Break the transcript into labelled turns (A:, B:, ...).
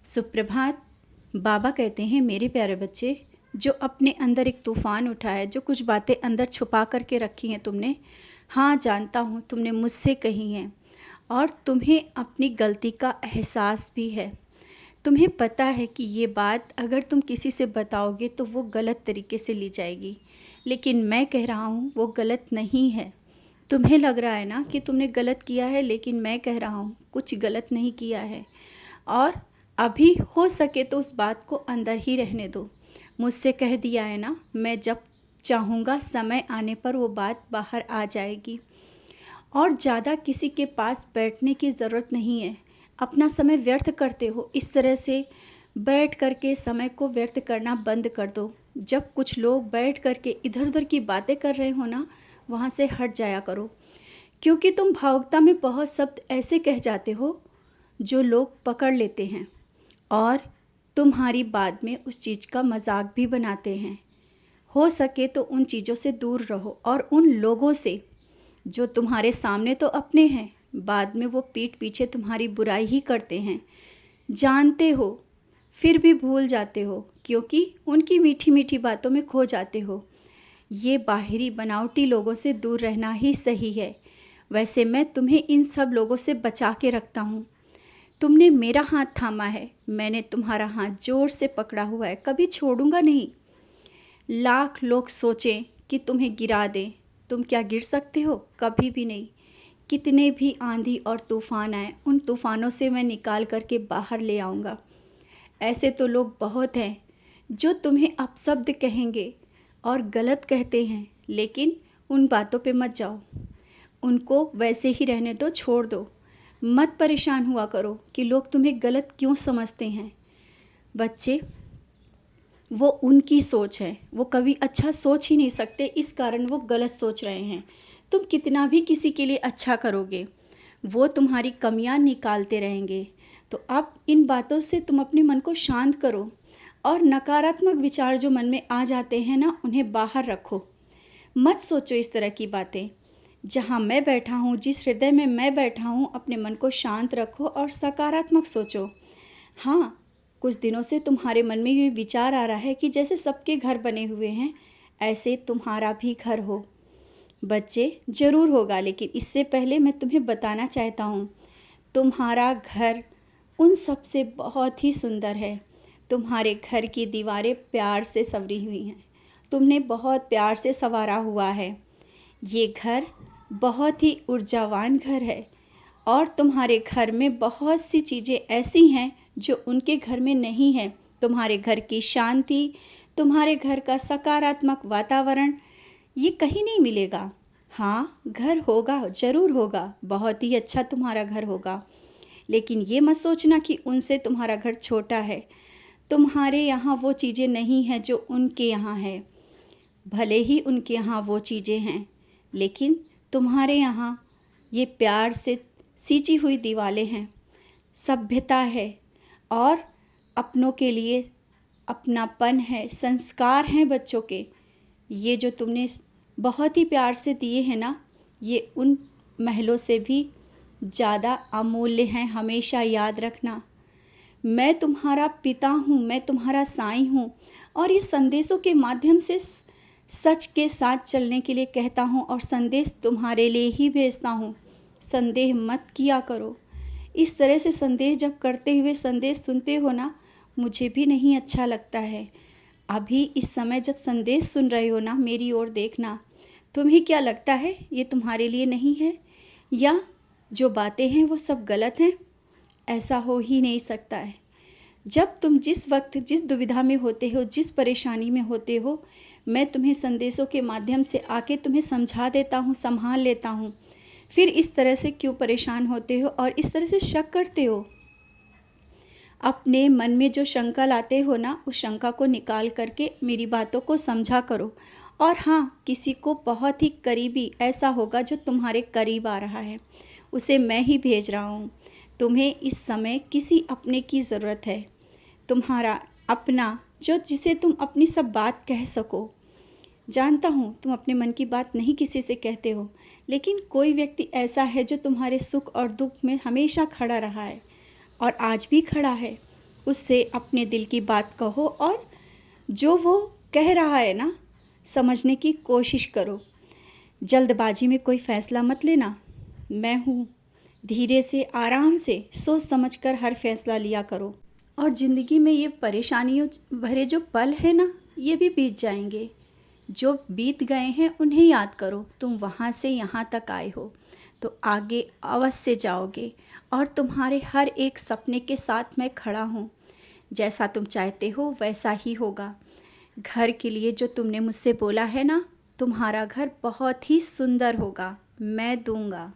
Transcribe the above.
A: सुप्रभात। बाबा कहते हैं, मेरे प्यारे बच्चे, जो अपने अंदर एक तूफ़ान उठा है, जो कुछ बातें अंदर छुपा करके रखी हैं तुमने, हाँ जानता हूँ तुमने मुझसे कही हैं, और तुम्हें अपनी गलती का एहसास भी है। तुम्हें पता है कि ये बात अगर तुम किसी से बताओगे तो वो गलत तरीके से ली जाएगी, लेकिन मैं कह रहा हूँ वो गलत नहीं है। तुम्हें लग रहा है ना कि तुमने गलत किया है, लेकिन मैं कह रहा हूँ कुछ गलत नहीं किया है। और अभी हो सके तो उस बात को अंदर ही रहने दो। मुझसे कह दिया है ना, मैं जब चाहूँगा समय आने पर वो बात बाहर आ जाएगी। और ज़्यादा किसी के पास बैठने की ज़रूरत नहीं है। अपना समय व्यर्थ करते हो, इस तरह से बैठ करके समय को व्यर्थ करना बंद कर दो। जब कुछ लोग बैठ करके इधर उधर की बातें कर रहे हो ना, वहाँ से हट जाया करो, क्योंकि तुम भावुकता में बहुत शब्द ऐसे कह जाते हो जो लोग पकड़ लेते हैं और तुम्हारी बाद में उस चीज़ का मजाक भी बनाते हैं। हो सके तो उन चीज़ों से दूर रहो, और उन लोगों से जो तुम्हारे सामने तो अपने हैं, बाद में वो पीठ पीछे तुम्हारी बुराई ही करते हैं। जानते हो फिर भी भूल जाते हो, क्योंकि उनकी मीठी मीठी बातों में खो जाते हो। ये बाहरी बनावटी लोगों से दूर रहना ही सही है। वैसे मैं तुम्हें इन सब लोगों से बचा के रखता हूँ। तुमने मेरा हाथ थामा है, मैंने तुम्हारा हाथ ज़ोर से पकड़ा हुआ है, कभी छोड़ूंगा नहीं। लाख लोग सोचें कि तुम्हें गिरा दें, तुम क्या गिर सकते हो? कभी भी नहीं। कितने भी आंधी और तूफ़ान आए, उन तूफ़ानों से मैं निकाल करके बाहर ले आऊँगा। ऐसे तो लोग बहुत हैं जो तुम्हें अपशब्द कहेंगे और गलत कहते हैं, लेकिन उन बातों पे मत जाओ। उनको वैसे ही रहने दो, छोड़ दो। मत परेशान हुआ करो कि लोग तुम्हें गलत क्यों समझते हैं। बच्चे, वो उनकी सोच है, वो कभी अच्छा सोच ही नहीं सकते, इस कारण वो गलत सोच रहे हैं। तुम कितना भी किसी के लिए अच्छा करोगे, वो तुम्हारी कमियां निकालते रहेंगे। तो अब इन बातों से तुम अपने मन को शांत करो, और नकारात्मक विचार जो मन में आ जाते हैं ना, उन्हें बाहर रखो। मत सोचो इस तरह की बातें। जहाँ मैं बैठा हूँ, जिस हृदय में मैं बैठा हूँ, अपने मन को शांत रखो और सकारात्मक सोचो। हाँ, कुछ दिनों से तुम्हारे मन में ये विचार आ रहा है कि जैसे सबके घर बने हुए हैं, ऐसे तुम्हारा भी घर हो। बच्चे, ज़रूर होगा, लेकिन इससे पहले मैं तुम्हें बताना चाहता हूँ, तुम्हारा घर उन सब से बहुत ही सुंदर है। तुम्हारे घर की दीवारें प्यार से संवरी हुई हैं, तुमने बहुत प्यार से संवारा हुआ है। ये घर बहुत ही ऊर्जावान घर है, और तुम्हारे घर में बहुत सी चीज़ें ऐसी हैं जो उनके घर में नहीं है। तुम्हारे घर की शांति, तुम्हारे घर का सकारात्मक वातावरण, ये कहीं नहीं मिलेगा। हाँ, घर होगा, ज़रूर होगा, बहुत ही अच्छा तुम्हारा घर होगा, लेकिन ये मत सोचना कि उनसे तुम्हारा घर छोटा है। तुम्हारे यहाँ वो चीज़ें नहीं हैं जो उनके यहाँ है। भले ही उनके यहाँ वो चीज़ें हैं, लेकिन तुम्हारे यहाँ ये प्यार से सींची हुई दीवारें हैं, सभ्यता है, और अपनों के लिए अपनापन है, संस्कार हैं बच्चों के। ये जो तुमने बहुत ही प्यार से दिए हैं ना, ये उन महलों से भी ज़्यादा अमूल्य हैं। हमेशा याद रखना, मैं तुम्हारा पिता हूँ, मैं तुम्हारा साईं हूँ, और ये संदेशों के माध्यम से सच के साथ चलने के लिए कहता हूँ, और संदेश तुम्हारे लिए ही भेजता हूँ। संदेह मत किया करो। इस तरह से संदेश जब करते हुए संदेश सुनते हो ना, मुझे भी नहीं अच्छा लगता है। अभी इस समय जब संदेश सुन रहे हो ना, मेरी ओर देखना। तुम्हें क्या लगता है ये तुम्हारे लिए नहीं है, या जो बातें हैं वो सब गलत हैं? ऐसा हो ही नहीं सकता है। जब तुम जिस वक्त जिस दुविधा में होते हो, जिस परेशानी में होते हो, मैं तुम्हें संदेशों के माध्यम से आके तुम्हें समझा देता हूँ, संभाल लेता हूँ। फिर इस तरह से क्यों परेशान होते हो और इस तरह से शक करते हो? अपने मन में जो शंका लाते हो ना, उस शंका को निकाल करके मेरी बातों को समझा करो। और हाँ, किसी को बहुत ही करीबी ऐसा होगा जो तुम्हारे करीब आ रहा है, उसे मैं ही भेज रहा हूँ। तुम्हें इस समय किसी अपने की ज़रूरत है, तुम्हारा अपना, जो जिसे तुम अपनी सब बात कह सको। जानता हूँ तुम अपने मन की बात नहीं किसी से कहते हो, लेकिन कोई व्यक्ति ऐसा है जो तुम्हारे सुख और दुख में हमेशा खड़ा रहा है, और आज भी खड़ा है। उससे अपने दिल की बात कहो और जो वो कह रहा है ना, समझने की कोशिश करो। जल्दबाजी में कोई फ़ैसला मत लेना। मैं हूँ, धीरे से, आराम से, सोच समझ कर हर फ़ैसला लिया करो। और ज़िंदगी में ये परेशानियों भरे जो पल हैं ना, ये भी बीत जाएंगे। जो बीत गए हैं उन्हें याद करो। तुम वहाँ से यहाँ तक आए हो तो आगे अवश्य जाओगे, और तुम्हारे हर एक सपने के साथ मैं खड़ा हूँ। जैसा तुम चाहते हो वैसा ही होगा। घर के लिए जो तुमने मुझसे बोला है ना, तुम्हारा घर बहुत ही सुंदर होगा, मैं दूंगा।